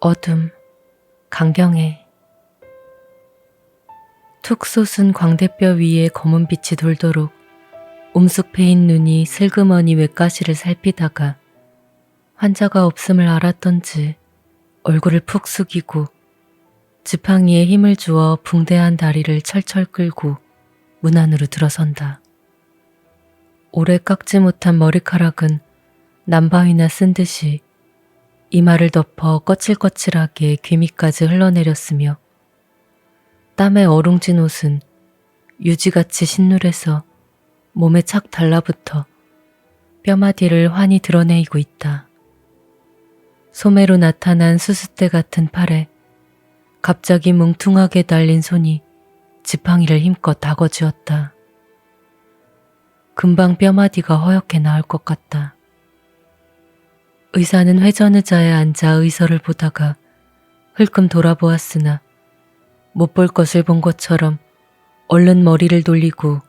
어둠, 강경해. 툭 솟은 광대뼈 위에 검은 빛이 돌도록 움쑥 패인 눈이 슬그머니 외가시를 살피다가 환자가 없음을 알았던지 얼굴을 푹 숙이고 지팡이에 힘을 주어 붕대한 다리를 철철 끌고 문 안으로 들어선다. 오래 깎지 못한 머리카락은 남바위나 쓴 듯이 이마를 덮어 거칠거칠하게 귀 밑까지 흘러내렸으며 땀에 어룽진 옷은 유지같이 신눌해서 몸에 착 달라붙어 뼈마디를 환히 드러내이고 있다. 소매로 나타난 수숫대 같은 팔에 갑자기 뭉퉁하게 달린 손이 지팡이를 힘껏 다궈쥐었다. 금방 뼈마디가 허옇게 나올 것 같다. 의사는 회전의자에 앉아 의서를 보다가 흘끔 돌아보았으나 못 볼 것을 본 것처럼 얼른 머리를 돌리고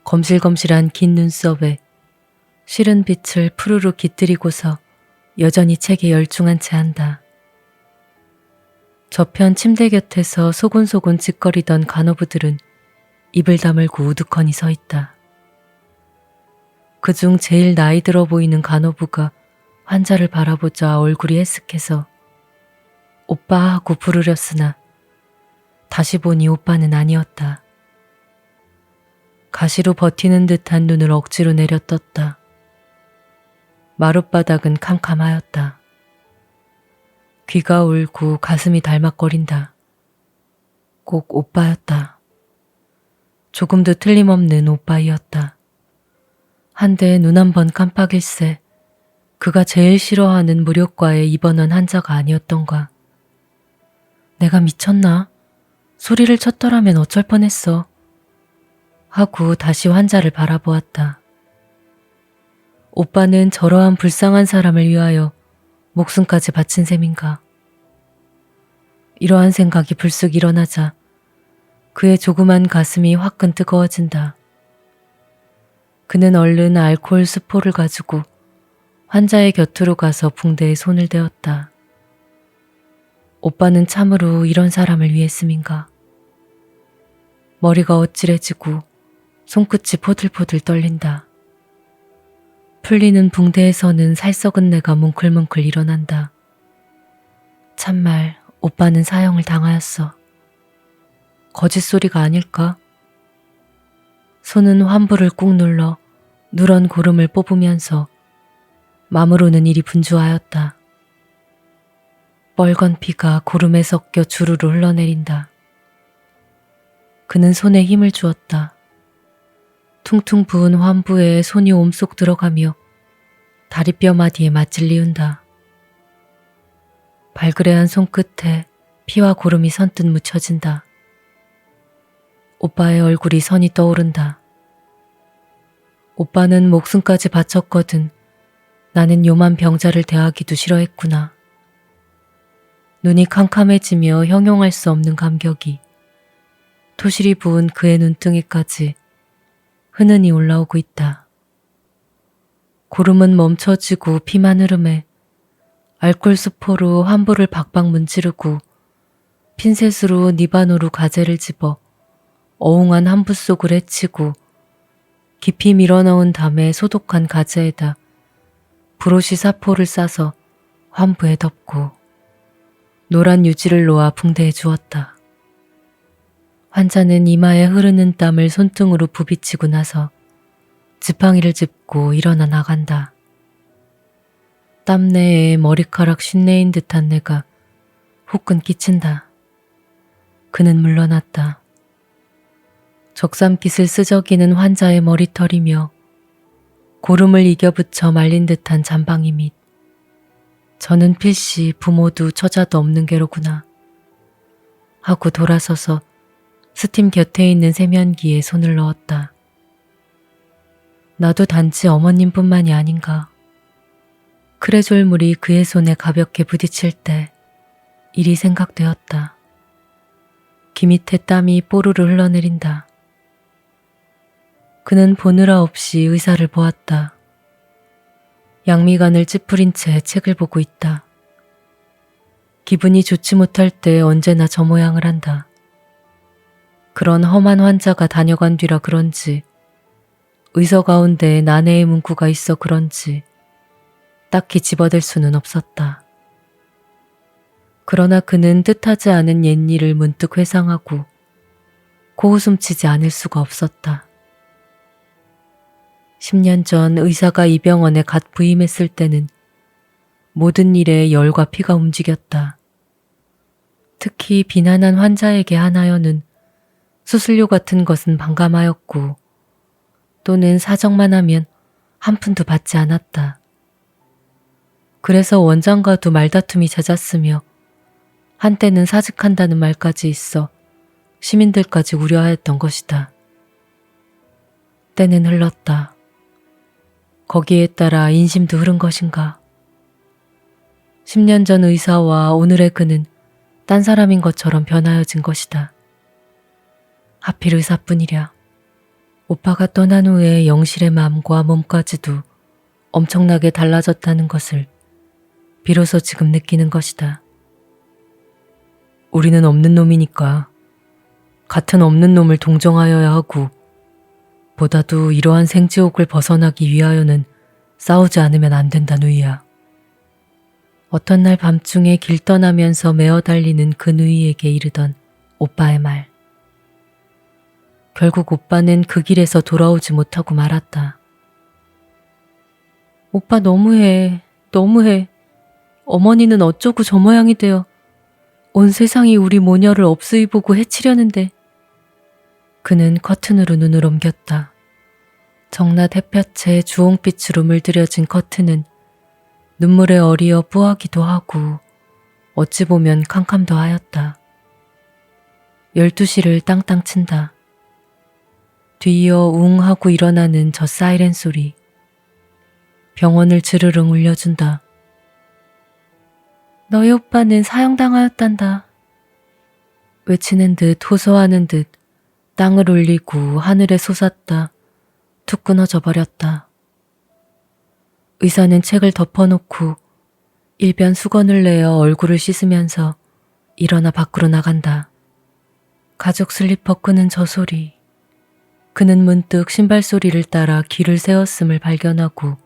검실검실한 긴 눈썹에 시른 빛을 푸르르 깃들이고서 여전히 책에 열중한 채 한다. 저편 침대 곁에서 소곤소곤 짓거리던 간호부들은 입을 다물고 우두커니 서 있다. 그중 제일 나이 들어 보이는 간호부가 환자를 바라보자 얼굴이 해쓱해서 오빠 하고 부르렸으나 다시 보니 오빠는 아니었다. 가시로 버티는 듯한 눈을 억지로 내려떴다. 마룻바닥은 캄캄하였다. 귀가 울고 가슴이 달막거린다. 꼭 오빠였다. 조금도 틀림없는 오빠이었다. 한데 눈 한 번 깜빡일새 그가 제일 싫어하는 무료과에 입원한 환자가 아니었던가. 내가 미쳤나? 소리를 쳤더라면 어쩔 뻔했어. 하고 다시 환자를 바라보았다. 오빠는 저러한 불쌍한 사람을 위하여 목숨까지 바친 셈인가. 이러한 생각이 불쑥 일어나자 그의 조그만 가슴이 화끈 뜨거워진다. 그는 얼른 알코올 수포를 가지고 환자의 곁으로 가서 붕대에 손을 대었다. 오빠는 참으로 이런 사람을 위했음인가. 머리가 어찌래지고 손끝이 포들포들 떨린다. 풀리는 붕대에서는 살썩은 내가 뭉클뭉클 일어난다. 참말 오빠는 사형을 당하였어. 거짓소리가 아닐까? 손은 환부를 꾹 눌러 누런 고름을 뽑으면서 마음으로는 이리 분주하였다. 뻘건 피가 고름에 섞여 주르르 흘러내린다. 그는 손에 힘을 주었다. 퉁퉁 부은 환부에 손이 옴쏙 들어가며 다리뼈 마디에 맞질리운다. 발그레한 손끝에 피와 고름이 선뜻 묻혀진다. 오빠의 얼굴이 선이 떠오른다. 오빠는 목숨까지 바쳤거든 나는 요만 병자를 대하기도 싫어했구나. 눈이 캄캄해지며 형용할 수 없는 감격이 토실이 부은 그의 눈등에까지 흔흔히 올라오고 있다. 고름은 멈춰지고 피만 흐름에 알코올 수포로 환부를 박박 문지르고 핀셋으로 니바노로 가재를 집어 어웅한 환부 속을 헤치고 깊이 밀어넣은 담에 소독한 가재에다 브로시 사포를 싸서 환부에 덮고 노란 유지를 놓아 붕대에 주었다. 환자는 이마에 흐르는 땀을 손등으로 부비치고 나서 지팡이를 짚고 일어나 나간다. 땀내에 머리카락 쉰내인 듯한 내가 후끈 끼친다. 그는 물러났다. 적삼깃을 쓰저기는 환자의 머리털이며 고름을 이겨붙여 말린 듯한 잠방이 밑 저는 필시 부모도 처자도 없는 게로구나 하고 돌아서서 스팀 곁에 있는 세면기에 손을 넣었다. 나도 단지 어머님뿐만이 아닌가. 크레졸물이 그의 손에 가볍게 부딪힐 때 일이 생각되었다. 귀 밑에 땀이 뽀르르 흘러내린다. 그는 보느라 없이 의사를 보았다. 양미간을 찌푸린 채 책을 보고 있다. 기분이 좋지 못할 때 언제나 저 모양을 한다. 그런 험한 환자가 다녀간 뒤라 그런지 의서 가운데 난해의 문구가 있어 그런지 딱히 집어댈 수는 없었다. 그러나 그는 뜻하지 않은 옛일을 문득 회상하고 코웃음치지 않을 수가 없었다. 10년 전 의사가 이 병원에 갓 부임했을 때는 모든 일에 열과 피가 움직였다. 특히 비난한 환자에게 하나여는 수술료 같은 것은 반감하였고 또는 사정만 하면 한 푼도 받지 않았다. 그래서 원장과도 말다툼이 잦았으며 한때는 사직한다는 말까지 있어 시민들까지 우려하였던 것이다. 때는 흘렀다. 거기에 따라 인심도 흐른 것인가. 10년 전 의사와 오늘의 그는 딴 사람인 것처럼 변하여진 것이다. 하필 의사뿐이랴. 오빠가 떠난 후에 영실의 마음과 몸까지도 엄청나게 달라졌다는 것을 비로소 지금 느끼는 것이다. 우리는 없는 놈이니까 같은 없는 놈을 동정하여야 하고 보다도 이러한 생지옥을 벗어나기 위하여는 싸우지 않으면 안 된다 누이야. 어떤 날 밤중에 길 떠나면서 메어 달리는 그 누이에게 이르던 오빠의 말. 결국 오빠는 그 길에서 돌아오지 못하고 말았다. 오빠 너무해, 너무해. 어머니는 어쩌고 저 모양이 되어 온 세상이 우리 모녀를 없으이 보고 해치려는데. 그는 커튼으로 눈을 옮겼다. 정낮 햇볕에 주홍빛으로 물들여진 커튼은 눈물에 어리어 뿌하기도 하고 어찌 보면 캄캄도 하였다. 12시를 땅땅 친다. 뒤이어 웅 하고 일어나는 저 사이렌 소리. 병원을 주르릉 울려준다. 너희 오빠는 사형당하였단다. 외치는 듯 호소하는 듯 땅을 울리고 하늘에 솟았다. 툭 끊어져 버렸다. 의사는 책을 덮어놓고 일변 수건을 내어 얼굴을 씻으면서 일어나 밖으로 나간다. 가죽 슬리퍼 끄는 저 소리. 그는 문득 신발 소리를 따라 길을 세웠음을 발견하고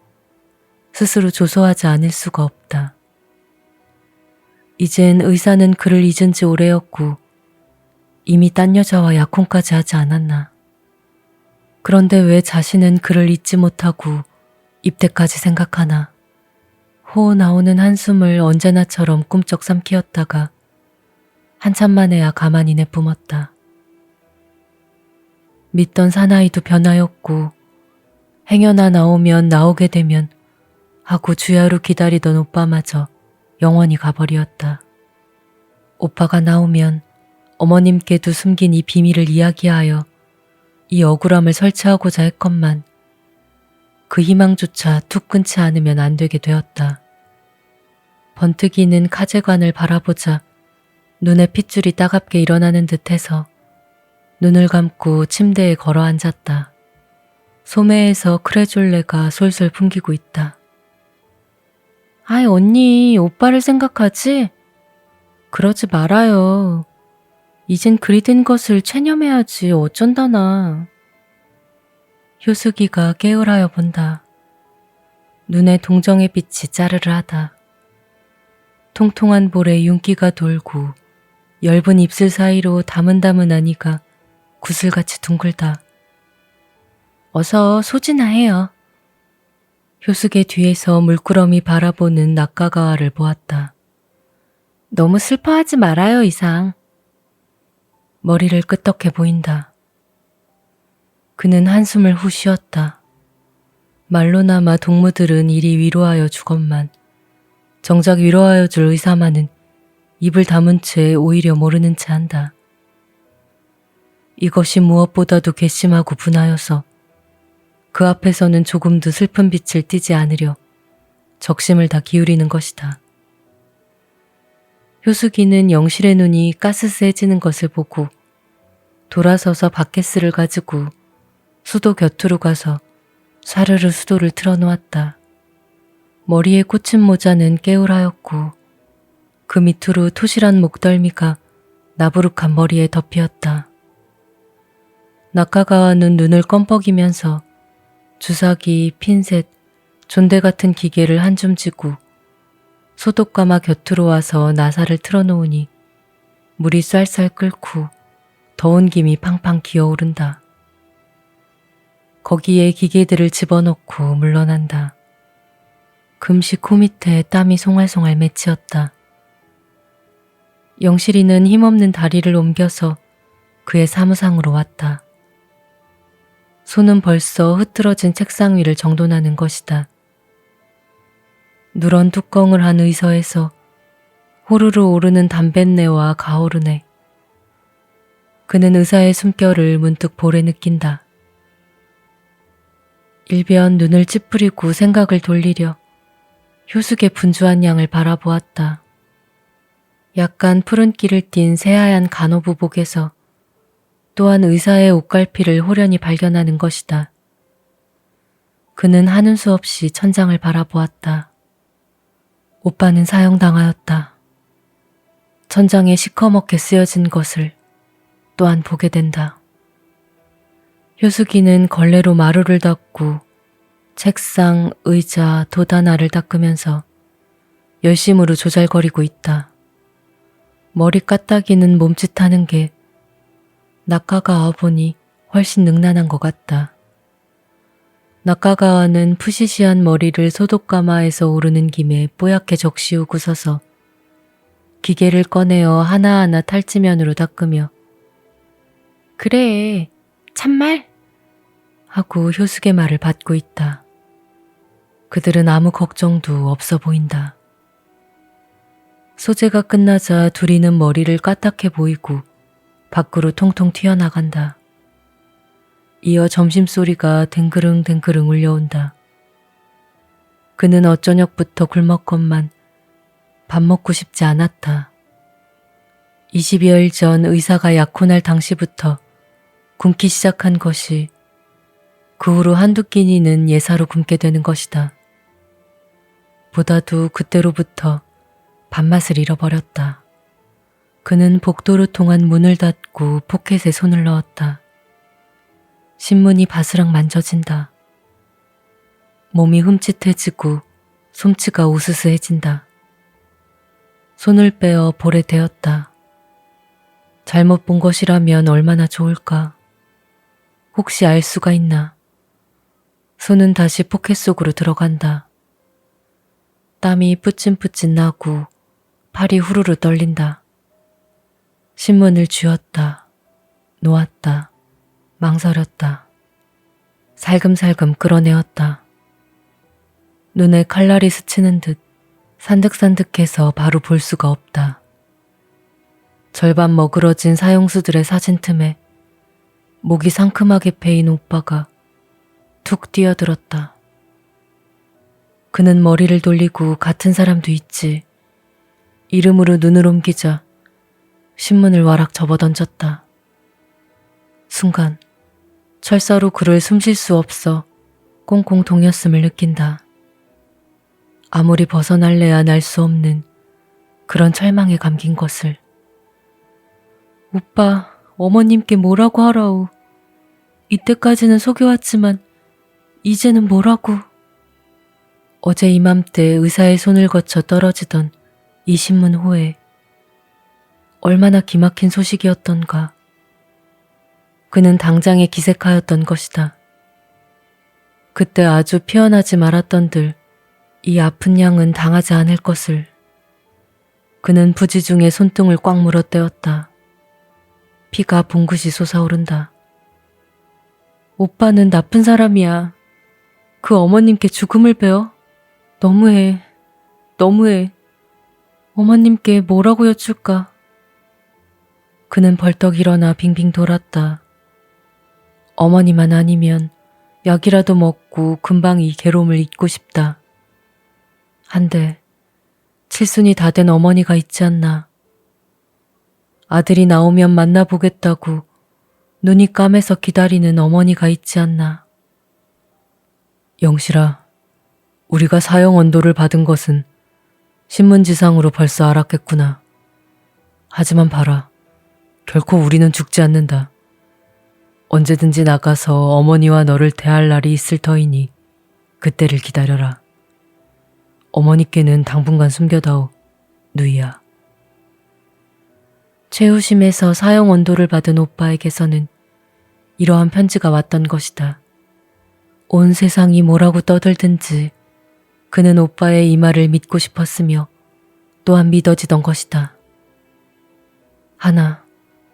스스로 조소하지 않을 수가 없다. 이젠 의사는 그를 잊은 지 오래였고 이미 딴 여자와 약혼까지 하지 않았나. 그런데 왜 자신은 그를 잊지 못하고 입대까지 생각하나. 호호 나오는 한숨을 언제나처럼 꿈쩍 삼키었다가 한참 만에야 가만히 내뿜었다. 믿던 사나이도 변하였고 행여나 나오면 나오게 되면 하고 주야로 기다리던 오빠마저 영원히 가버리었다. 오빠가 나오면 어머님께도 숨긴 이 비밀을 이야기하여 이 억울함을 설치하고자 했건만 그 희망조차 툭 끊지 않으면 안 되게 되었다. 번뜩이는 카제관을 바라보자 눈에 핏줄이 따갑게 일어나는 듯해서 눈을 감고 침대에 걸어 앉았다. 소매에서 크레졸레가 솔솔 풍기고 있다. 아이 언니, 오빠를 생각하지? 그러지 말아요. 이젠 그리 된 것을 체념해야지 어쩐다나. 효숙이가 깨울하여 본다. 눈에 동정의 빛이 짜르르하다. 통통한 볼에 윤기가 돌고 엷은 입술 사이로 다문다문한 이가 구슬같이 둥글다. 어서 소지나 해요. 효숙의 뒤에서 물끄러미 바라보는 낙가가와를 보았다. 너무 슬퍼하지 말아요, 이상. 머리를 끄떡해 보인다. 그는 한숨을 후 쉬었다. 말로나마 동무들은 이리 위로하여 주건만 정작 위로하여 줄 의사만은 입을 다문 채 오히려 모르는 채 한다. 이것이 무엇보다도 괘씸하고 분하여서 그 앞에서는 조금도 슬픈 빛을 띠지 않으려 적심을 다 기울이는 것이다. 효숙이는 영실의 눈이 가스스해지는 것을 보고 돌아서서 바켓스를 가지고 수도 곁으로 가서 사르르 수도를 틀어놓았다. 머리에 꽂힌 모자는 깨울하였고 그 그 밑으로 토실한 목덜미가 나부룩한 머리에 덮이었다. 나카가와는 눈을 껌뻑이면서 주사기, 핀셋, 존대 같은 기계를 한 줌 쥐고 소독가마 곁으로 와서 나사를 틀어놓으니 물이 쌀쌀 끓고 더운 김이 팡팡 기어오른다. 거기에 기계들을 집어넣고 물러난다. 금시 코 밑에 땀이 송알송알 맺히었다. 영실이는 힘없는 다리를 옮겨서 그의 사무상으로 왔다. 손은 벌써 흐트러진 책상 위를 정돈하는 것이다. 누런 뚜껑을 한 의서에서 호루루 오르는 담뱃내와 가오르네. 그는 의사의 숨결을 문득 볼에 느낀다. 일변 눈을 찌푸리고 생각을 돌리려 효숙의 분주한 양을 바라보았다. 약간 푸른기를 띤 새하얀 간호부복에서 또한 의사의 옷갈피를 호련히 발견하는 것이다. 그는 하는 수 없이 천장을 바라보았다. 오빠는 사형당하였다. 천장에 시커멓게 쓰여진 것을 또한 보게 된다. 효숙이는 걸레로 마루를 닦고 책상, 의자, 도다나를 닦으면서 열심으로 조잘거리고 있다. 머리 까딱이는 몸짓하는 게 나카가와 보니 훨씬 능란한 것 같다. 나카가와는 푸시시한 머리를 소독가마에서 오르는 김에 뽀얗게 적시우고 서서 기계를 꺼내어 하나하나 탈지면으로 닦으며 그래, 참말? 하고 효숙의 말을 받고 있다. 그들은 아무 걱정도 없어 보인다. 소재가 끝나자 둘이는 머리를 까딱해 보이고 밖으로 통통 튀어나간다. 이어 점심소리가 댕그릉댕그릉 울려온다. 그는 어쩌녁부터 굶었건만 밥 먹고 싶지 않았다. 20여일 전 의사가 약혼할 당시부터 굶기 시작한 것이 그 후로 한두 끼니는 예사로 굶게 되는 것이다. 보다도 그때로부터 밥맛을 잃어버렸다. 그는 복도로 통한 문을 닫고 포켓에 손을 넣었다. 신문이 바스락 만져진다. 몸이 흠칫해지고 솜치가 우스스해진다. 손을 빼어 볼에 대었다. 잘못 본 것이라면 얼마나 좋을까. 혹시 알 수가 있나. 손은 다시 포켓 속으로 들어간다. 땀이 뿌찐뿌찐 나고 팔이 후루루 떨린다. 신문을 쥐었다. 놓았다. 망설였다. 살금살금 끌어내었다. 눈에 칼날이 스치는 듯 산득산득해서 바로 볼 수가 없다. 절반 머그러진 사형수들의 사진 틈에 목이 상큼하게 패인 오빠가 툭 뛰어들었다. 그는 머리를 돌리고 같은 사람도 있지. 이름으로 눈을 옮기자 신문을 와락 접어던졌다. 순간 철사로 그를 숨쉴 수 없어 꽁꽁 동였음을 느낀다. 아무리 벗어날래야 날 수 없는 그런 철망에 감긴 것을. 오빠, 어머님께 뭐라고 하라우. 이때까지는 속여왔지만 이제는 뭐라고. 어제 이맘때 의사의 손을 거쳐 떨어지던 이 신문 호에 얼마나 기막힌 소식이었던가. 그는 당장에 기색하였던 것이다. 그때 아주 피어나지 말았던들 이 아픈 양은 당하지 않을 것을. 그는 부지 중에 손등을 꽉 물어떼었다. 피가 봉긋이 솟아오른다. 오빠는 나쁜 사람이야. 그 어머님께 죽음을 배워? 너무해. 너무해. 어머님께 뭐라고 여쭐까? 그는 벌떡 일어나 빙빙 돌았다. 어머니만 아니면 약이라도 먹고 금방 이 괴로움을 잊고 싶다. 한데 칠순이 다 된 어머니가 있지 않나. 아들이 나오면 만나보겠다고 눈이 까매서 기다리는 어머니가 있지 않나. 영실아, 우리가 사형 언도를 받은 것은 신문지상으로 벌써 알았겠구나. 하지만 봐라. 결코 우리는 죽지 않는다. 언제든지 나가서 어머니와 너를 대할 날이 있을 터이니 그때를 기다려라. 어머니께는 당분간 숨겨다오, 누이야. 최우심에서 사형 원도를 받은 오빠에게서는 이러한 편지가 왔던 것이다. 온 세상이 뭐라고 떠들든지 그는 오빠의 이 말을 믿고 싶었으며 또한 믿어지던 것이다. 하나,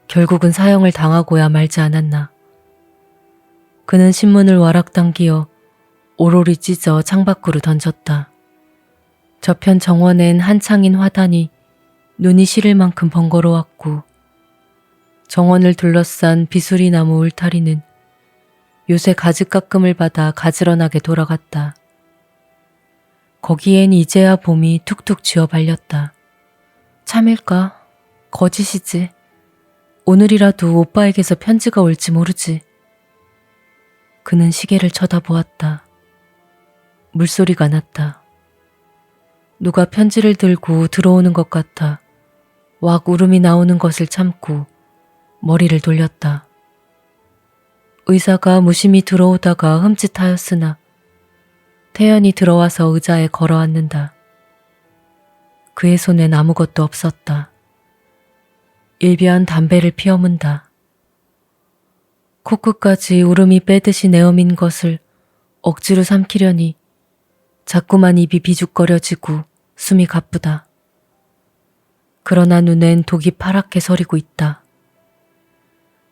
결국은 사형을 당하고야 말지 않았나. 그는 신문을 와락당기어 오로리 찢어 창밖으로 던졌다. 저편 정원엔 한창인 화단이 눈이 시릴 만큼 번거로웠고 정원을 둘러싼 비수리나무 울타리는 요새 가지깎음을 받아 가지런하게 돌아갔다. 거기엔 이제야 봄이 툭툭 쥐어 발렸다. 참일까? 거짓이지. 오늘이라도 오빠에게서 편지가 올지 모르지. 그는 시계를 쳐다보았다. 물소리가 났다. 누가 편지를 들고 들어오는 것 같아 왁 울음이 나오는 것을 참고 머리를 돌렸다. 의사가 무심히 들어오다가 흠칫하였으나 태연이 들어와서 의자에 걸어앉는다. 그의 손엔 아무것도 없었다. 일변 담배를 피어문다. 코끝까지 울음이 빼듯이 내어민 것을 억지로 삼키려니 자꾸만 입이 비죽거려지고 숨이 가쁘다. 그러나 눈엔 독이 파랗게 서리고 있다.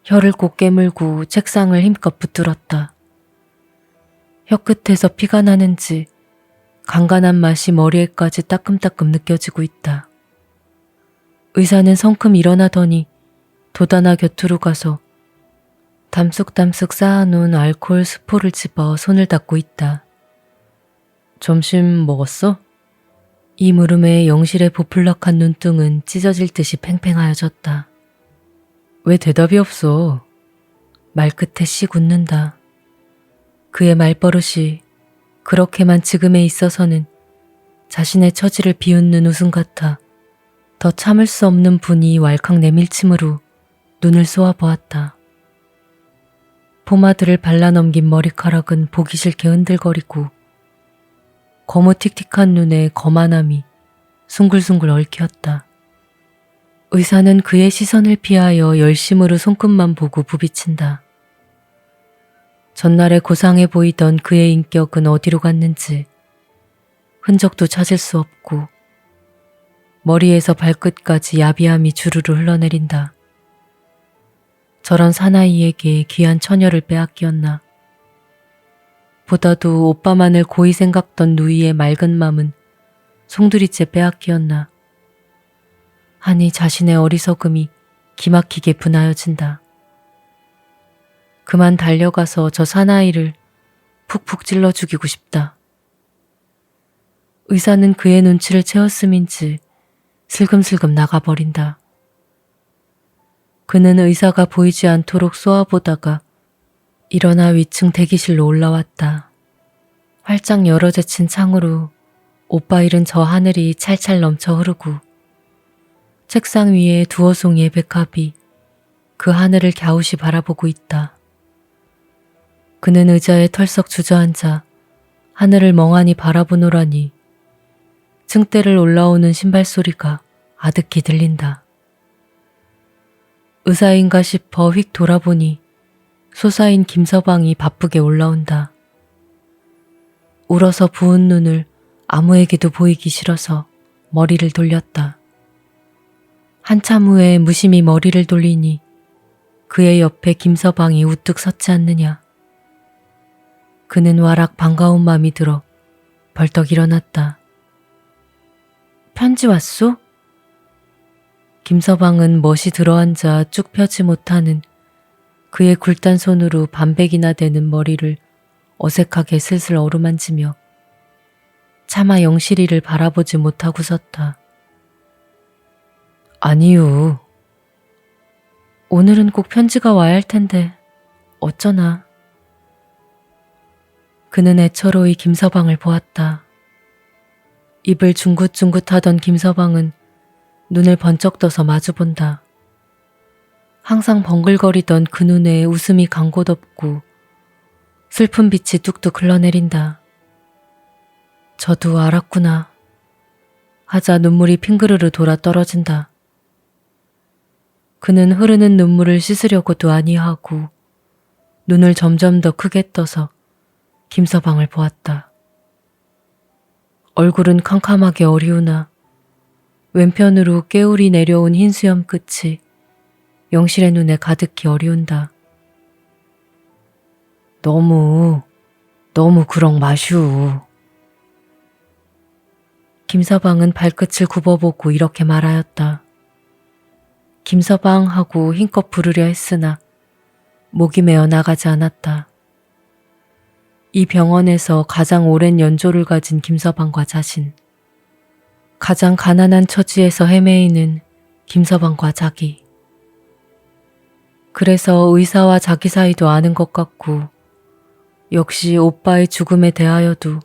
혀를 꼭 깨물고 책상을 힘껏 붙들었다. 혀끝에서 피가 나는지 간간한 맛이 머리에까지 따끔따끔 느껴지고 있다. 의사는 성큼 일어나더니 도다나 곁으로 가서 담쑥담쑥 쌓아놓은 알코올 스포를 집어 손을 닦고 있다. 점심 먹었어? 이 물음에 영실의 보풀럭한 눈등은 찢어질 듯이 팽팽하여졌다. 왜 대답이 없어? 말끝에 씩 웃는다. 그의 말버릇이 그렇게만 지금에 있어서는 자신의 처지를 비웃는 웃음 같아 더 참을 수 없는 분이 왈칵 내밀침으로 눈을 쏘아보았다. 포마드를 발라넘긴 머리카락은 보기 싫게 흔들거리고 거무틱틱한 눈에 거만함이 숭글숭글 얽혔다. 의사는 그의 시선을 피하여 열심으로 손끝만 보고 부비친다. 전날에 고상해 보이던 그의 인격은 어디로 갔는지 흔적도 찾을 수 없고 머리에서 발끝까지 야비함이 주르르 흘러내린다. 저런 사나이에게 귀한 처녀를 빼앗기었나. 보다도 오빠만을 고이 생각던 누이의 맑은 맘은 송두리째 빼앗기었나. 하니 자신의 어리석음이 기막히게 분하여진다. 그만 달려가서 저 사나이를 푹푹 찔러 죽이고 싶다. 의사는 그의 눈치를 채웠음인지 슬금슬금 나가버린다. 그는 의사가 보이지 않도록 쏘아보다가 일어나 위층 대기실로 올라왔다. 활짝 열어 제친 창으로 오빠 잃은 저 하늘이 찰찰 넘쳐 흐르고 책상 위에 두어 송이의 백합이 그 하늘을 갸웃이 바라보고 있다. 그는 의자에 털썩 주저앉아 하늘을 멍하니 바라보노라니 층대를 올라오는 신발 소리가 아득히 들린다. 의사인가 싶어 휙 돌아보니 소사인 김서방이 바쁘게 올라온다. 울어서 부은 눈을 아무에게도 보이기 싫어서 머리를 돌렸다. 한참 후에 무심히 머리를 돌리니 그의 옆에 김서방이 우뚝 섰지 않느냐. 그는 와락 반가운 맘이 들어 벌떡 일어났다. 편지 왔소? 김서방은 멋이 들어앉아 쭉 펴지 못하는 그의 굴단 손으로 반백이나 되는 머리를 어색하게 슬슬 어루만지며 차마 영실이를 바라보지 못하고 섰다. 아니요. 오늘은 꼭 편지가 와야 할 텐데 어쩌나. 그는 애처로이 김서방을 보았다. 입을 중긋중긋하던 김서방은 눈을 번쩍 떠서 마주본다. 항상 번글거리던 그 눈에 웃음이 강고덥고 슬픈 빛이 뚝뚝 흘러내린다. 저도 알았구나 하자 눈물이 핑그르르 돌아 떨어진다. 그는 흐르는 눈물을 씻으려고도 아니하고 눈을 점점 더 크게 떠서 김서방을 보았다. 얼굴은 캄캄하게 어리우나 왼편으로 깨울이 내려온 흰 수염 끝이 영실의 눈에 가득히 어리운다. 너무 그렁 마슈. 김서방은 발끝을 굽어보고 이렇게 말하였다. 김서방 하고 힘껏 부르려 했으나 목이 메어 나가지 않았다. 이 병원에서 가장 오랜 연조를 가진 김서방과 자신, 가장 가난한 처지에서 헤매이는 김서방과 자기. 그래서 의사와 자기 사이도 아는 것 같고 역시 오빠의 죽음에 대하여도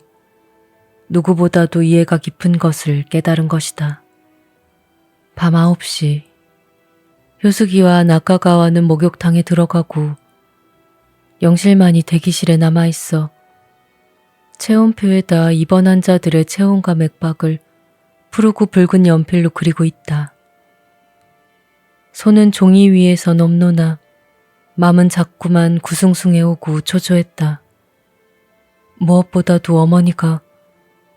누구보다도 이해가 깊은 것을 깨달은 것이다. 밤 9시 효숙이와 낙가가와는 목욕탕에 들어가고 영실만이 대기실에 남아있어 체온표에다 입원 환자들의 체온과 맥박을 푸르고 붉은 연필로 그리고 있다. 손은 종이 위에서 넘노나 맘은 자꾸만 구숭숭해오고 초조했다. 무엇보다도 어머니가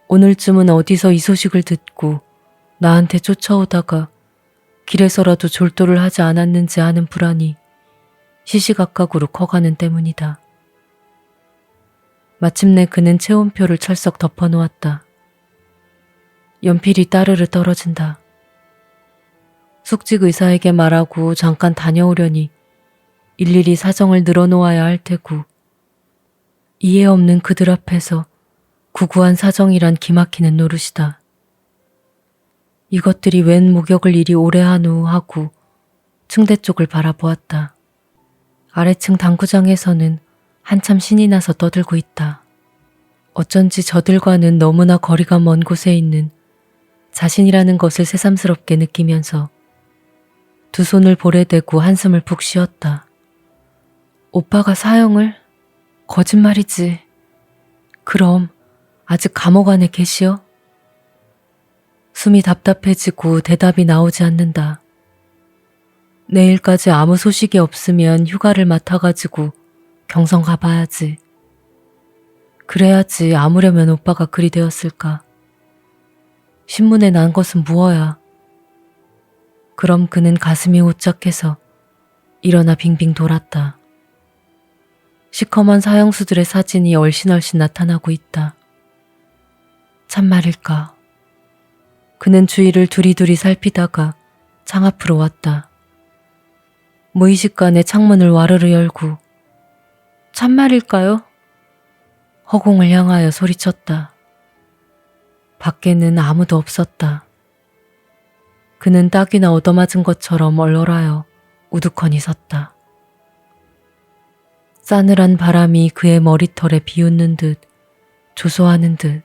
오늘쯤은 어디서 이 소식을 듣고 나한테 쫓아오다가 길에서라도 졸도를 하지 않았는지 하는 불안이 시시각각으로 커가는 때문이다. 마침내 그는 체온표를 철썩 덮어놓았다. 연필이 따르르 떨어진다. 숙직 의사에게 말하고 잠깐 다녀오려니 일일이 사정을 늘어놓아야 할 테고 이해 없는 그들 앞에서 구구한 사정이란 기막히는 노릇이다. 이것들이 웬 목욕을 이리 오래 하누 하고 층대 쪽을 바라보았다. 아래층 당구장에서는 한참 신이 나서 떠들고 있다. 어쩐지 저들과는 너무나 거리가 먼 곳에 있는 자신이라는 것을 새삼스럽게 느끼면서 두 손을 볼에 대고 한숨을 푹 쉬었다. 오빠가 사형을? 거짓말이지. 그럼 아직 감옥 안에 계시어? 숨이 답답해지고 대답이 나오지 않는다. 내일까지 아무 소식이 없으면 휴가를 맡아가지고 경성 가봐야지. 그래야지 아무려면 오빠가 그리 되었을까. 신문에 난 것은 무엇야. 그럼 그는 가슴이 오짝해서 일어나 빙빙 돌았다. 시커먼 사형수들의 사진이 얼씬얼씬 나타나고 있다. 참말일까. 그는 주위를 두리두리 살피다가 창 앞으로 왔다. 무의식간에 창문을 와르르 열고 참말일까요? 허공을 향하여 소리쳤다. 밖에는 아무도 없었다. 그는 딱이나 얻어맞은 것처럼 얼얼하여 우두커니 섰다. 싸늘한 바람이 그의 머리털에 비웃는 듯 조소하는 듯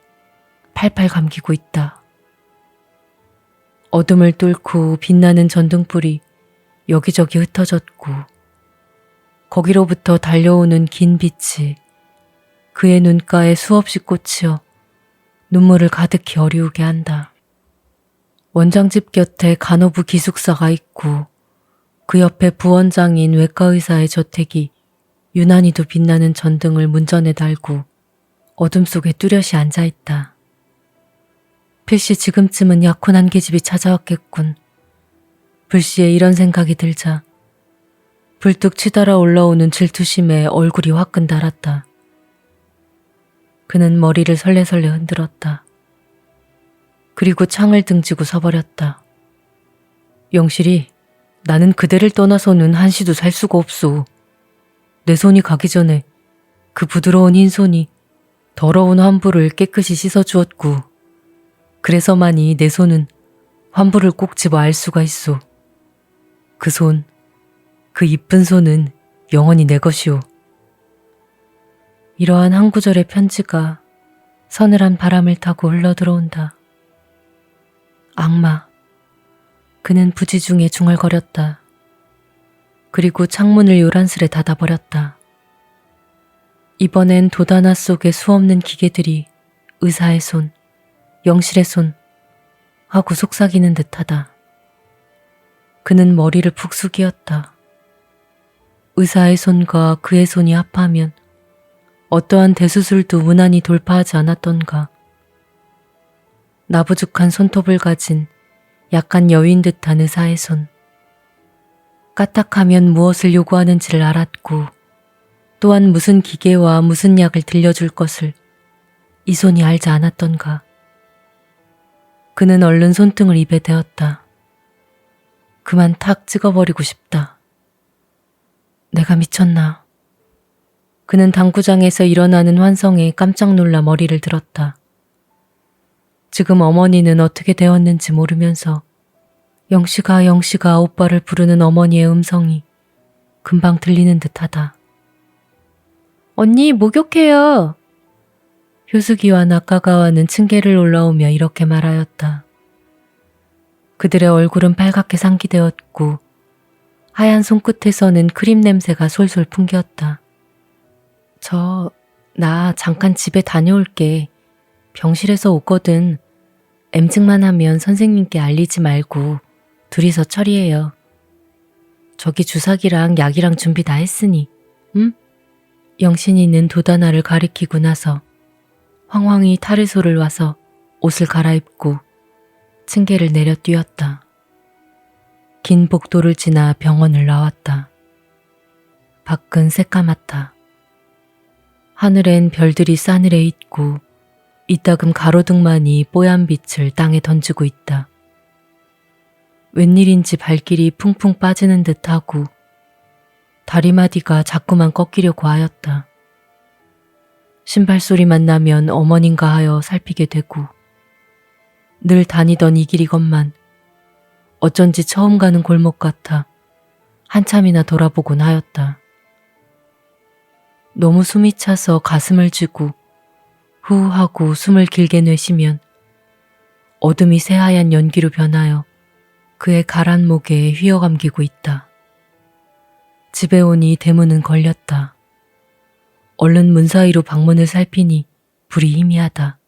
팔팔 감기고 있다. 어둠을 뚫고 빛나는 전등불이 여기저기 흩어졌고 거기로부터 달려오는 긴 빛이 그의 눈가에 수없이 꽂혀 눈물을 가득히 어리우게 한다. 원장집 곁에 간호부 기숙사가 있고 그 옆에 부원장인 외과의사의 저택이 유난히도 빛나는 전등을 문전에 달고 어둠 속에 뚜렷이 앉아있다. 필시 지금쯤은 약혼한 계집이 찾아왔겠군. 불시에 이런 생각이 들자 불뚝 치달아 올라오는 질투심에 얼굴이 화끈 달았다. 그는 머리를 설레설레 흔들었다. 그리고 창을 등지고 서버렸다. 영실이, 나는 그대를 떠나서는 한시도 살 수가 없소. 내 손이 가기 전에 그 부드러운 흰 손이 더러운 환부를 깨끗이 씻어주었고 그래서만이 내 손은 환부를 꼭 집어 알 수가 있소. 그 손, 그 이쁜 손은 영원히 내 것이오. 이러한 한 구절의 편지가 서늘한 바람을 타고 흘러들어온다. 악마. 그는 부지중에 중얼거렸다. 그리고 창문을 요란스레 닫아버렸다. 이번엔 도다나 속의 수없는 기계들이 의사의 손, 영실의 손 하고 속삭이는 듯하다. 그는 머리를 푹 숙이었다. 의사의 손과 그의 손이 합하면 어떠한 대수술도 무난히 돌파하지 않았던가. 나부죽한 손톱을 가진 약간 여윈 듯한 의사의 손. 까딱하면 무엇을 요구하는지를 알았고 또한 무슨 기계와 무슨 약을 들려줄 것을 이 손이 알지 않았던가. 그는 얼른 손등을 입에 대었다. 그만 탁 찍어버리고 싶다. 내가 미쳤나. 그는 당구장에서 일어나는 환성에 깜짝 놀라 머리를 들었다. 지금 어머니는 어떻게 되었는지 모르면서 영식아 영식아 오빠를 부르는 어머니의 음성이 금방 들리는 듯하다. 언니 목욕해요. 효숙이와 낙가가와는 층계를 올라오며 이렇게 말하였다. 그들의 얼굴은 빨갛게 상기되었고 하얀 손끝에서는 크림 냄새가 솔솔 풍겼다. 나 잠깐 집에 다녀올게. 병실에서 오거든. 엠증만 하면 선생님께 알리지 말고 둘이서 처리해요. 저기 주사기랑 약이랑 준비 다 했으니, 응? 영신이는 도다나를 가리키고 나서 황황히 탈의소를 와서 옷을 갈아입고 층계를 내려 뛰었다. 긴 복도를 지나 병원을 나왔다. 밖은 새까맣다. 하늘엔 별들이 싸늘해 있고 이따금 가로등만이 뽀얀 빛을 땅에 던지고 있다. 웬일인지 발길이 풍풍 빠지는 듯하고 다리마디가 자꾸만 꺾이려고 하였다. 신발 소리만 나면 어머닌가 하여 살피게 되고 늘 다니던 이 길이건만 어쩐지 처음 가는 골목 같아 한참이나 돌아보곤 하였다. 너무 숨이 차서 가슴을 쥐고 후 하고 숨을 길게 내쉬면 어둠이 새하얀 연기로 변하여 그의 가란 목에 휘어감기고 있다. 집에 오니 대문은 걸렸다. 얼른 문 사이로 방문을 살피니 불이 희미하다.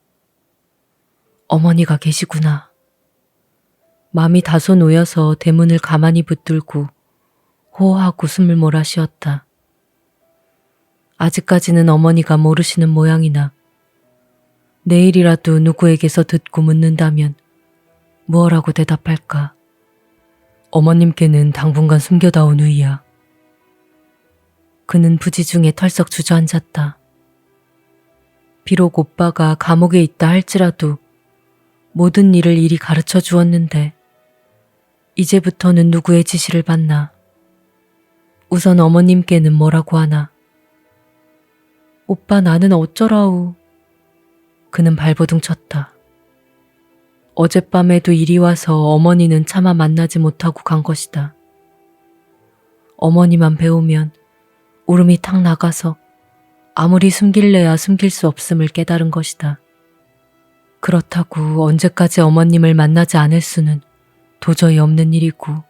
어머니가 계시구나. 맘이 다소 놓여서 대문을 가만히 붙들고 호호하고 숨을 몰아쉬었다. 아직까지는 어머니가 모르시는 모양이나 내일이라도 누구에게서 듣고 묻는다면 무엇라고 대답할까. 어머님께는 당분간 숨겨다온 의야. 그는 부지중에 털썩 주저앉았다. 비록 오빠가 감옥에 있다 할지라도 모든 일을 이리 가르쳐 주었는데 이제부터는 누구의 지시를 받나. 우선 어머님께는 뭐라고 하나. 오빠 나는 어쩌라우. 그는 발버둥 쳤다. 어젯밤에도 이리 와서 어머니는 차마 만나지 못하고 간 것이다. 어머니만 배우면 울음이 탁 나가서 아무리 숨길래야 숨길 수 없음을 깨달은 것이다. 그렇다고 언제까지 어머님을 만나지 않을 수는 도저히 없는 일이고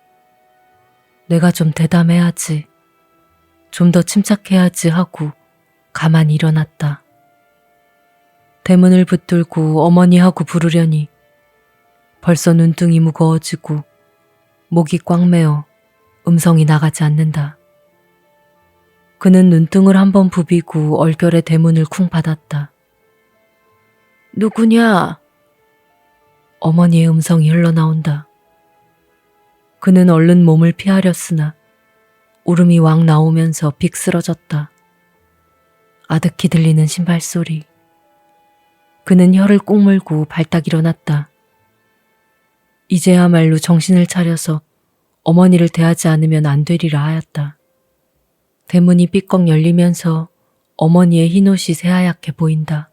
내가 좀 대담해야지, 좀 더 침착해야지 하고 가만히 일어났다. 대문을 붙들고 어머니하고 부르려니 벌써 눈등이 무거워지고 목이 꽉 메어 음성이 나가지 않는다. 그는 눈등을 한번 부비고 얼결에 대문을 쿵 받았다. 누구냐? 어머니의 음성이 흘러나온다. 그는 얼른 몸을 피하렸으나 울음이 왕 나오면서 빅 쓰러졌다. 아득히 들리는 신발 소리. 그는 혀를 꼭 물고 발딱 일어났다. 이제야말로 정신을 차려서 어머니를 대하지 않으면 안 되리라 하였다. 대문이 삐꺽 열리면서 어머니의 흰옷이 새하얗게 보인다.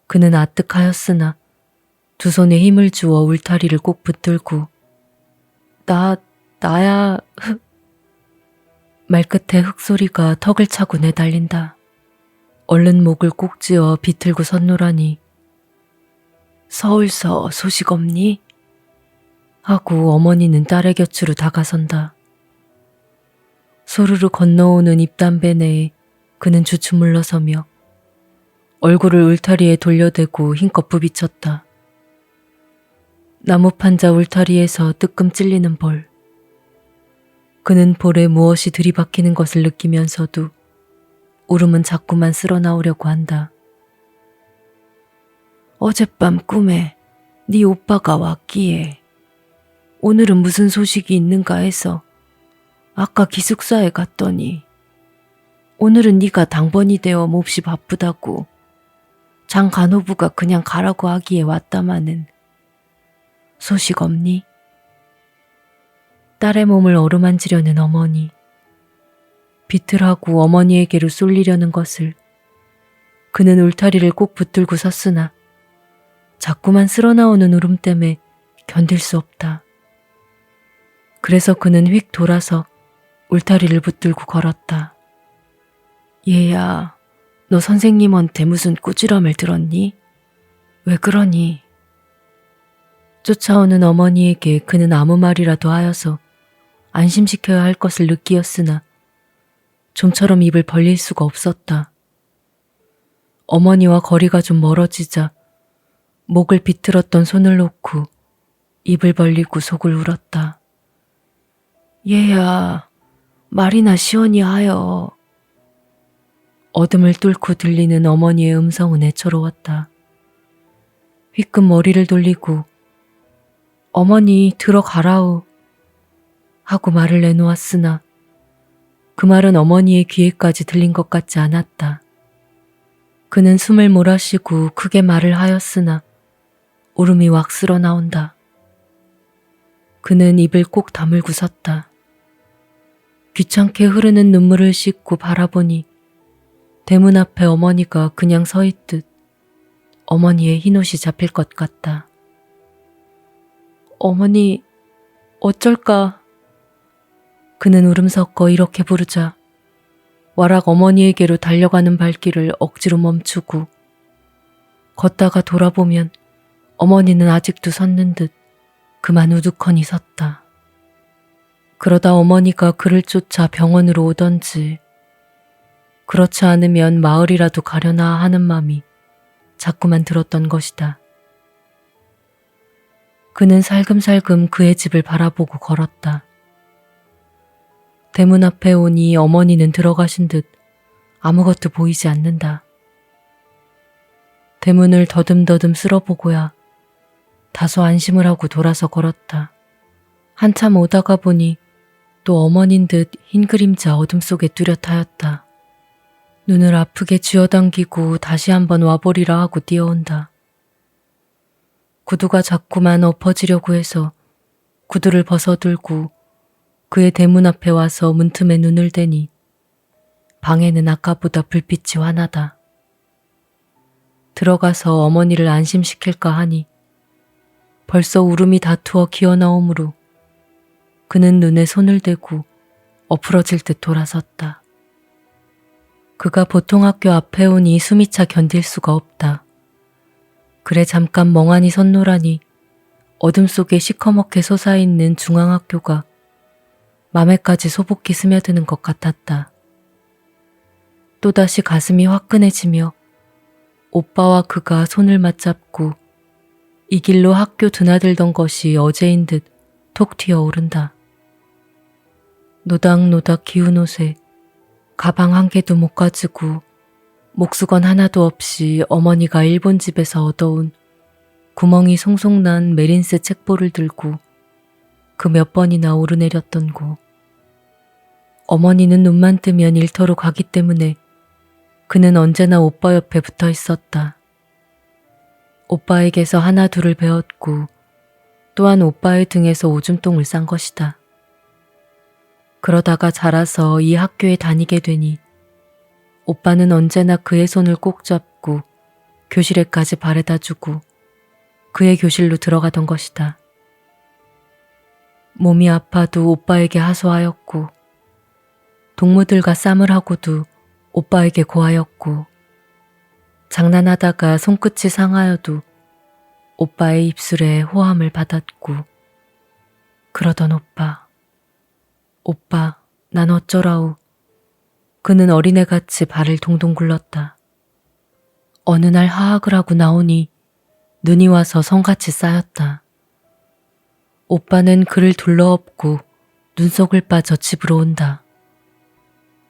그는 아뜩하였으나 두 손에 힘을 주어 울타리를 꼭 붙들고 나야 말끝에 흙소리가 턱을 차고 내달린다. 얼른 목을 꼭 쥐어 비틀고 섰노라니 서울서 소식 없니? 하고 어머니는 딸의 곁으로 다가선다. 소르르 건너오는 입담배 내에 그는 주춤 물러서며 얼굴을 울타리에 돌려대고 힘껏 부비쳤다. 나무판자 울타리에서 뜨끔 찔리는 볼. 그는 볼에 무엇이 들이박히는 것을 느끼면서도 울음은 자꾸만 쓸어나오려고 한다. 어젯밤 꿈에 네 오빠가 왔기에 오늘은 무슨 소식이 있는가 해서 아까 기숙사에 갔더니 오늘은 네가 당번이 되어 몹시 바쁘다고 장 간호부가 그냥 가라고 하기에 왔다마는 소식 없니? 딸의 몸을 어루만지려는 어머니. 비틀하고 어머니에게로 쏠리려는 것을 그는 울타리를 꼭 붙들고 섰으나 자꾸만 쓸어나오는 울음 때문에 견딜 수 없다. 그래서 그는 휙 돌아서 울타리를 붙들고 걸었다. 얘야, 너 선생님한테 무슨 꾸지람을 들었니? 왜 그러니? 쫓아오는 어머니에게 그는 아무 말이라도 하여서 안심시켜야 할 것을 느끼었으나 좀처럼 입을 벌릴 수가 없었다. 어머니와 거리가 좀 멀어지자 목을 비틀었던 손을 놓고 입을 벌리고 속을 울었다. 얘야, 말이나 시원히 하여. 어둠을 뚫고 들리는 어머니의 음성은 애처로웠다. 휘끔 머리를 돌리고 어머니 들어가라우 하고 말을 내놓았으나 그 말은 어머니의 귀에까지 들린 것 같지 않았다. 그는 숨을 몰아쉬고 크게 말을 하였으나 울음이 왁 쓸어 나온다. 그는 입을 꼭 다물고 섰다. 귀찮게 흐르는 눈물을 씻고 바라보니 대문 앞에 어머니가 그냥 서 있듯 어머니의 흰옷이 잡힐 것 같다. 어머니, 어쩔까? 그는 울음 섞어 이렇게 부르자 와락 어머니에게로 달려가는 발길을 억지로 멈추고 걷다가 돌아보면 어머니는 아직도 섰는 듯 그만 우두커니 섰다. 그러다 어머니가 그를 쫓아 병원으로 오던지 그렇지 않으면 마을이라도 가려나 하는 맘이 자꾸만 들었던 것이다. 그는 살금살금 그의 집을 바라보고 걸었다. 대문 앞에 오니 어머니는 들어가신 듯 아무것도 보이지 않는다. 대문을 더듬더듬 쓸어보고야 다소 안심을 하고 돌아서 걸었다. 한참 오다가 보니 또 어머닌 듯 흰 그림자 어둠 속에 뚜렷하였다. 눈을 아프게 쥐어당기고 다시 한번 와보리라 하고 뛰어온다. 구두가 자꾸만 엎어지려고 해서 구두를 벗어들고 그의 대문 앞에 와서 문틈에 눈을 대니 방에는 아까보다 불빛이 환하다. 들어가서 어머니를 안심시킬까 하니 벌써 울음이 다투어 기어나오므로 그는 눈에 손을 대고 엎으러질 듯 돌아섰다. 그가 보통 학교 앞에 오니 숨이 차 견딜 수가 없다. 그래 잠깐 멍하니 섰노라니 어둠 속에 시커멓게 솟아있는 중앙학교가 맘에까지 소복히 스며드는 것 같았다. 또다시 가슴이 화끈해지며 오빠와 그가 손을 맞잡고 이 길로 학교 드나들던 것이 어제인 듯 톡 튀어오른다. 노닥노닥 기운 옷에 가방 한 개도 못 가지고 목수건 하나도 없이 어머니가 일본 집에서 얻어온 구멍이 송송 난 메린스 책보를 들고 그 몇 번이나 오르내렸던 곳. 어머니는 눈만 뜨면 일터로 가기 때문에 그는 언제나 오빠 옆에 붙어 있었다. 오빠에게서 하나 둘을 배웠고 또한 오빠의 등에서 오줌똥을 싼 것이다. 그러다가 자라서 이 학교에 다니게 되니 오빠는 언제나 그의 손을 꼭 잡고 교실에까지 바래다 주고 그의 교실로 들어가던 것이다. 몸이 아파도 오빠에게 하소하였고 동무들과 쌈을 하고도 오빠에게 고하였고 장난하다가 손끝이 상하여도 오빠의 입술에 호함을 받았고 그러던 오빠, 난 어쩌라우. 그는 어린애같이 발을 동동 굴렀다. 어느 날 하악을 하고 나오니 눈이 와서 성같이 쌓였다. 오빠는 그를 둘러엎고 눈속을 빠져 집으로 온다.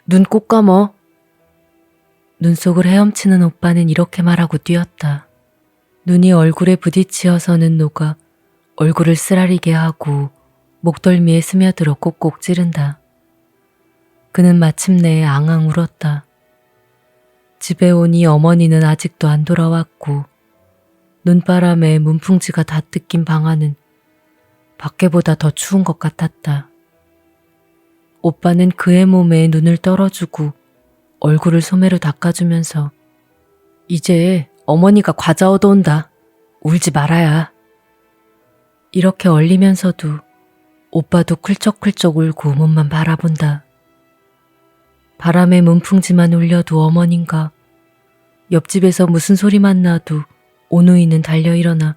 눈 꼭 감어. 눈속을 헤엄치는 오빠는 이렇게 말하고 뛰었다. 눈이 얼굴에 부딪히어서는 녹아 얼굴을 쓰라리게 하고 목덜미에 스며들어 꼭꼭 찌른다. 그는 마침내 앙앙 울었다. 집에 오니 어머니는 아직도 안 돌아왔고 눈바람에 문풍지가 다 뜯긴 방 안은 밖에보다 더 추운 것 같았다. 오빠는 그의 몸에 눈을 떨어주고 얼굴을 소매로 닦아주면서 이제 어머니가 과자 얻어온다. 울지 말아야. 이렇게 얼리면서도 오빠도 쿨쩍쿨쩍 울고 몸만 바라본다. 바람에 문풍지만 울려도 어머니인가 옆집에서 무슨 소리만 나도 오누이는 달려 일어나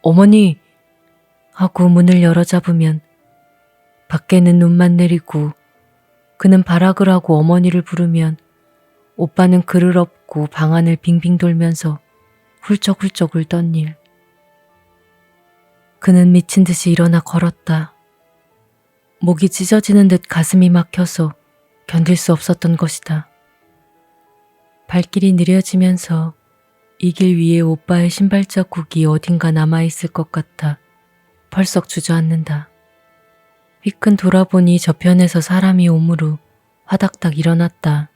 어머니 하고 문을 열어 잡으면 밖에는 눈만 내리고 그는 발악을 하고 어머니를 부르면 오빠는 그를 업고 방 안을 빙빙 돌면서 훌쩍훌쩍 울던 일. 그는 미친 듯이 일어나 걸었다. 목이 찢어지는 듯 가슴이 막혀서 견딜 수 없었던 것이다. 발길이 느려지면서 이 길 위에 오빠의 신발 자국이 어딘가 남아있을 것 같아 펄썩 주저앉는다. 휘큰 돌아보니 저편에서 사람이 오므로 화닥닥 일어났다.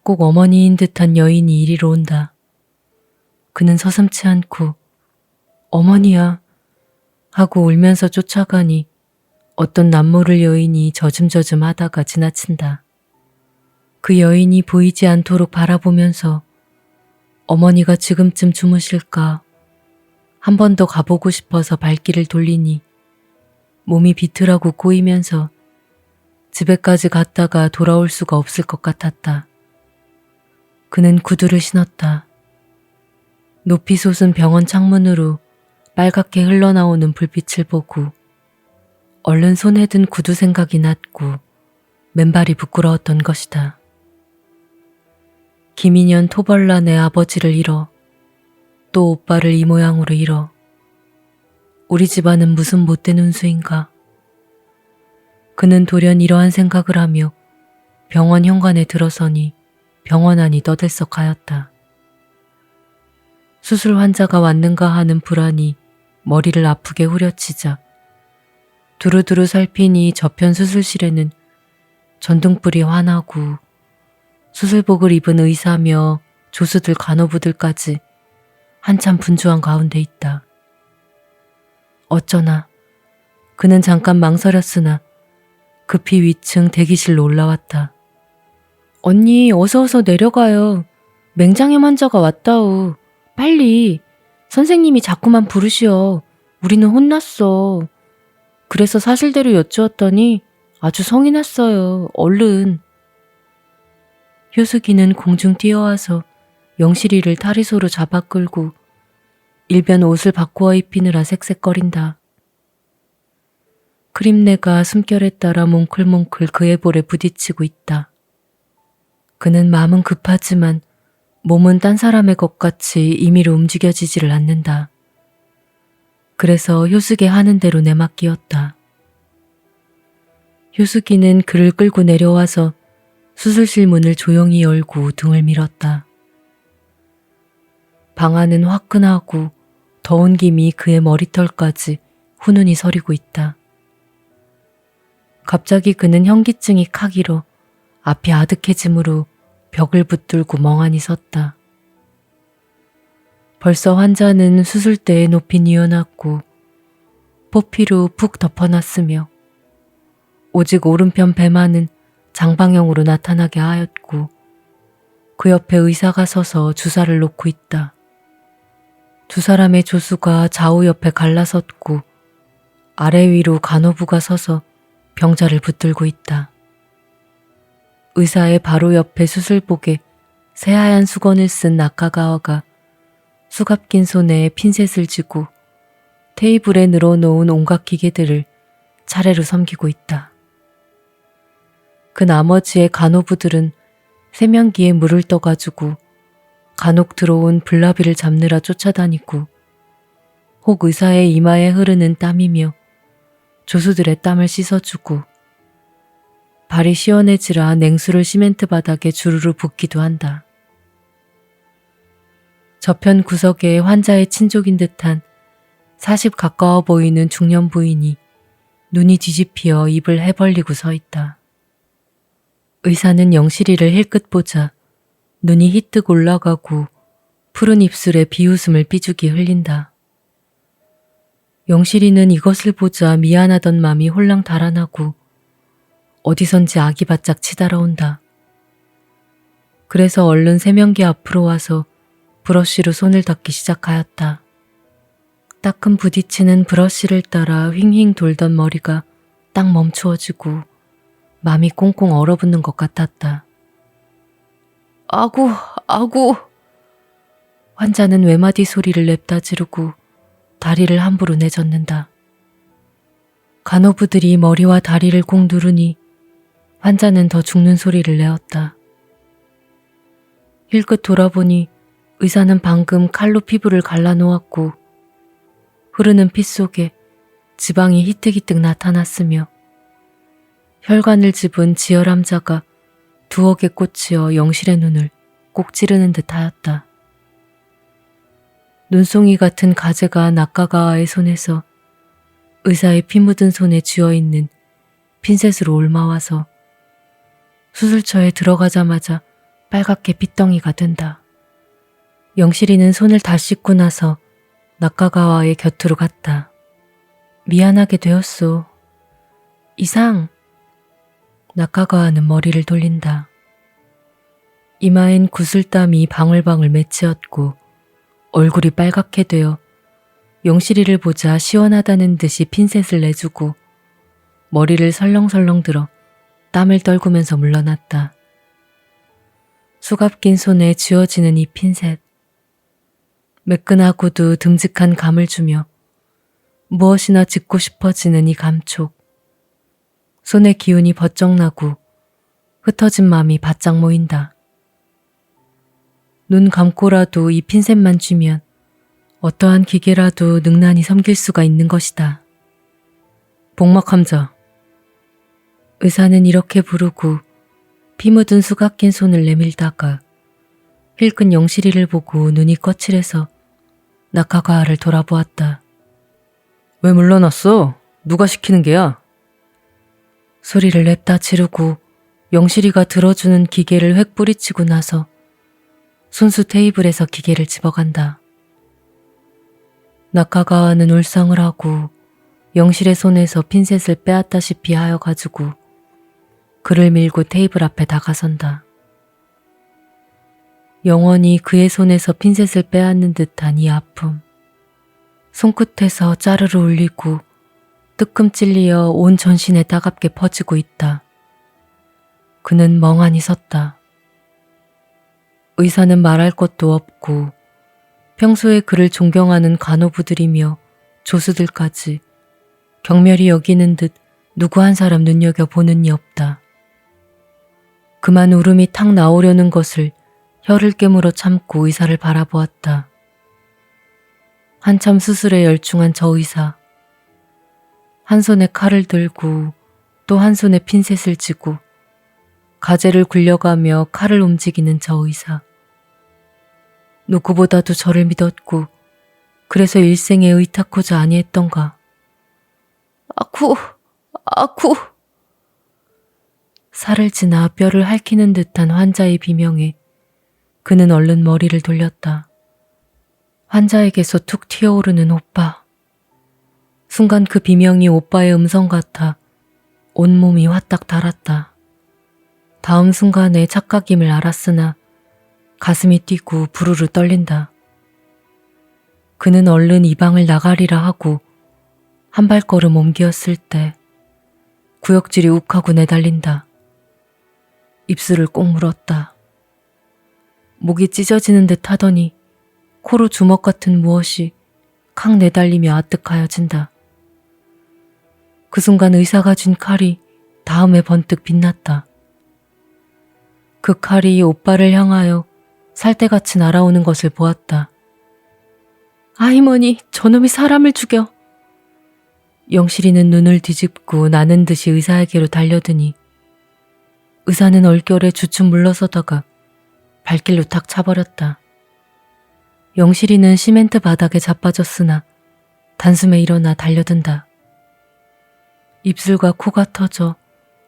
꼭 어머니인 듯한 여인이 이리로 온다. 그는 서슴지 않고 어머니야 하고 울면서 쫓아가니 어떤 남모를 여인이 저즘저즘 하다가 지나친다. 그 여인이 보이지 않도록 바라보면서 어머니가 지금쯤 주무실까 한 번 더 가보고 싶어서 발길을 돌리니 몸이 비틀하고 꼬이면서 집에까지 갔다가 돌아올 수가 없을 것 같았다. 그는 구두를 신었다. 높이 솟은 병원 창문으로 빨갛게 흘러나오는 불빛을 보고 얼른 손에 든 구두 생각이 났고 맨발이 부끄러웠던 것이다. 김인현 토벌란의 아버지를 잃어 또 오빠를 이 모양으로 잃어 우리 집안은 무슨 못된 운수인가. 그는 돌연 이러한 생각을 하며 병원 현관에 들어서니 병원 안이 떠들썩하였다. 수술 환자가 왔는가 하는 불안이 머리를 아프게 후려치자 두루두루 살피니 저편 수술실에는 전등불이 환하고 수술복을 입은 의사며 조수들 간호부들까지 한참 분주한 가운데 있다. 어쩌나 그는 잠깐 망설였으나 급히 위층 대기실로 올라왔다. 언니 어서 내려가요. 맹장염 환자가 왔다우. 빨리. 선생님이 자꾸만 부르시어. 우리는 혼났어. 그래서 사실대로 여쭈었더니 아주 성이 났어요. 얼른. 효숙이는 공중 뛰어와서 영실이를 다리소로 잡아 끌고 일변 옷을 바꾸어 입히느라 색색거린다. 크림내가 숨결에 따라 몽클몽클 그의 볼에 부딪히고 있다. 그는 마음은 급하지만 몸은 딴 사람의 것 같이 임의로 움직여지지를 않는다. 그래서 효숙이 하는 대로 내맡기었다. 효숙이는 그를 끌고 내려와서 수술실 문을 조용히 열고 등을 밀었다. 방 안은 화끈하고 더운 김이 그의 머리털까지 훈훈히 서리고 있다. 갑자기 그는 현기증이 카기로 앞이 아득해지므로 벽을 붙들고 멍하니 섰다. 벌써 환자는 수술대에 높이 뉘어놨고 포피로 푹 덮어놨으며 오직 오른편 배만은 장방형으로 나타나게 하였고 그 옆에 의사가 서서 주사를 놓고 있다. 두 사람의 조수가 좌우 옆에 갈라섰고 아래 위로 간호부가 서서 병자를 붙들고 있다. 의사의 바로 옆에 수술복에 새하얀 수건을 쓴 낙하가와가 수갑 낀 손에 핀셋을 쥐고 테이블에 늘어놓은 온갖 기계들을 차례로 섬기고 있다. 그 나머지의 간호부들은 세면기에 물을 떠가지고 간혹 들어온 블라비를 잡느라 쫓아다니고 혹 의사의 이마에 흐르는 땀이며 조수들의 땀을 씻어주고 발이 시원해지라 냉수를 시멘트 바닥에 주르르 붓기도 한다. 저편 구석에 환자의 친족인 듯한 40 가까워 보이는 중년 부인이 눈이 뒤집히어 입을 해벌리고 서 있다. 의사는 영실이를 힐끗 보자 눈이 희뜩 올라가고 푸른 입술에 비웃음을 삐죽이 흘린다. 영실이는 이것을 보자 미안하던 맘이 홀랑 달아나고 어디선지 아기 바짝 치달아온다. 그래서 얼른 세면기 앞으로 와서 브러쉬로 손을 닦기 시작하였다. 따끔 부딪히는 브러쉬를 따라 휑휑 돌던 머리가 딱 멈추어지고 맘이 꽁꽁 얼어붙는 것 같았다. 아구, 아구. 환자는 외마디 소리를 냅다 지르고 다리를 함부로 내젓는다. 간호부들이 머리와 다리를 꼭 누르니 환자는 더 죽는 소리를 내었다. 힐끗 돌아보니 의사는 방금 칼로 피부를 갈라놓았고 흐르는 피 속에 지방이 희뜩희뜩 나타났으며 혈관을 집은 지혈암자가 두억에 꽂히어 영실의 눈을 꼭 찌르는 듯하였다. 눈송이 같은 가재가 낙가가와의 손에서 의사의 피 묻은 손에 쥐어있는 핀셋으로 옮아와서 수술처에 들어가자마자 빨갛게 핏덩이가 된다. 영실이는 손을 다 씻고 나서 낙가가와의 곁으로 갔다. 미안하게 되었소. 이상. 낙가가와는 머리를 돌린다. 이마엔 구슬땀이 방울방울 맺히었고 얼굴이 빨갛게 되어 영실이를 보자 시원하다는 듯이 핀셋을 내주고 머리를 설렁설렁 들어 땀을 떨구면서 물러났다. 수갑 낀 손에 쥐어지는 이 핀셋. 매끈하고도 듬직한 감을 주며 무엇이나 짚고 싶어지는 이 감촉. 손의 기운이 버쩍 나고 흩어진 맘이 바짝 모인다. 눈 감고라도 이 핀셋만 쥐면 어떠한 기계라도 능란히 섬길 수가 있는 것이다. 복막함자. 의사는 이렇게 부르고 피 묻은 수갑 낀 손을 내밀다가 힐끗 영실이를 보고 눈이 거칠해서 낙가가와를 돌아보았다. 왜 물러났어? 누가 시키는 게야? 소리를 냅다 지르고 영실이가 들어주는 기계를 획 뿌리치고 나서 손수 테이블에서 기계를 집어간다. 낙가가와는 울상을 하고 영실의 손에서 핀셋을 빼앗다시피 하여가지고 그를 밀고 테이블 앞에 다가선다. 영원히 그의 손에서 핀셋을 빼앗는 듯한 이 아픔. 손끝에서 짜르르 울리고 뜨끔 찔리어 온 전신에 따갑게 퍼지고 있다. 그는 멍하니 섰다. 의사는 말할 것도 없고 평소에 그를 존경하는 간호부들이며 조수들까지 경멸히 여기는 듯 누구 한 사람 눈여겨보는 이 없다. 그만 울음이 탁 나오려는 것을 혀를 깨물어 참고 의사를 바라보았다. 한참 수술에 열중한 저 의사. 한 손에 칼을 들고 또 한 손에 핀셋을 쥐고 가재를 굴려가며 칼을 움직이는 저 의사. 누구보다도 저를 믿었고 그래서 일생에 의탁하자 아니했던가. 아쿠, 아쿠. 살을 지나 뼈를 핥히는 듯한 환자의 비명에 그는 얼른 머리를 돌렸다. 환자에게서 툭 튀어오르는 오빠. 순간 그 비명이 오빠의 음성 같아 온몸이 화딱 달았다. 다음 순간에 착각임을 알았으나 가슴이 뛰고 부르르 떨린다. 그는 얼른 이 방을 나가리라 하고 한 발걸음 옮기었을 때 구역질이 욱하고 내달린다. 입술을 꼭 물었다. 목이 찢어지는 듯 하더니 코로 주먹 같은 무엇이 칵 내달리며 아뜩하여진다. 그 순간 의사가 쥔 칼이 다음에 번뜩 빛났다. 그 칼이 오빠를 향하여 살대같이 날아오는 것을 보았다. 아이머니, 저놈이 사람을 죽여. 영실이는 눈을 뒤집고 나는 듯이 의사에게로 달려드니 의사는 얼결에 주춤 물러서다가 발길로 탁 차버렸다. 영실이는 시멘트 바닥에 자빠졌으나 단숨에 일어나 달려든다. 입술과 코가 터져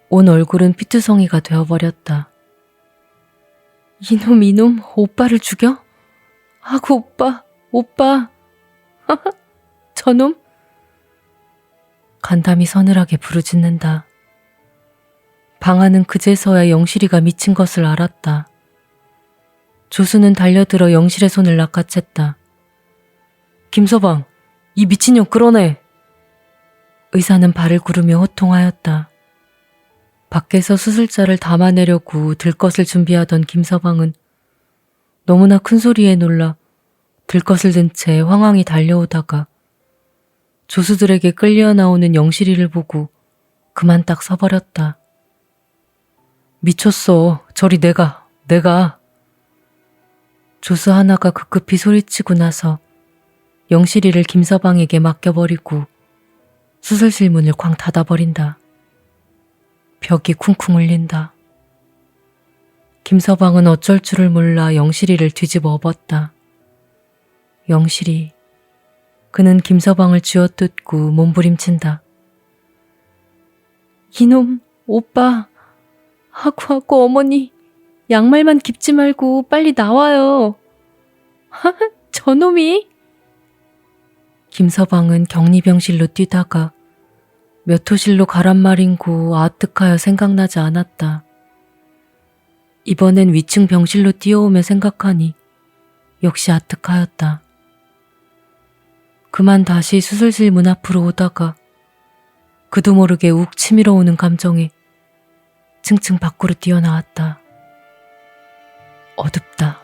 온 얼굴은 피투성이가 되어버렸다. 이놈, 오빠를 죽여? 아구 오빠. 저놈? 간담이 서늘하게 부르짖는다. 방 안은 그제서야 영실이가 미친 것을 알았다. 조수는 달려들어 영실의 손을 낚아챘다. 김서방, 이 미친년 끌어내! 의사는 발을 구르며 호통하였다. 밖에서 수술자를 담아내려고 들것을 준비하던 김서방은 너무나 큰 소리에 놀라 들것을 든 채 황황히 달려오다가 조수들에게 끌려 나오는 영실이를 보고 그만 딱 서버렸다. 미쳤어. 저리 내가. 조수 하나가 급급히 소리치고 나서 영실이를 김서방에게 맡겨버리고 수술실 문을 쾅 닫아버린다. 벽이 쿵쿵 울린다. 김서방은 어쩔 줄을 몰라 영실이를 뒤집어 엎었다. 영실이. 그는 김서방을 쥐어뜯고 몸부림친다. 이놈, 오빠. 하고 어머니. 양말만 깁지 말고 빨리 나와요. 저놈이? 김서방은 격리병실로 뛰다가 몇 호실로 가란말인고 아득하여 생각나지 않았다. 이번엔 위층 병실로 뛰어오며 생각하니 역시 아득하였다. 그만 다시 수술실 문 앞으로 오다가 그도 모르게 욱 치밀어 오는 감정에 층층 밖으로 뛰어나왔다. 어둡다.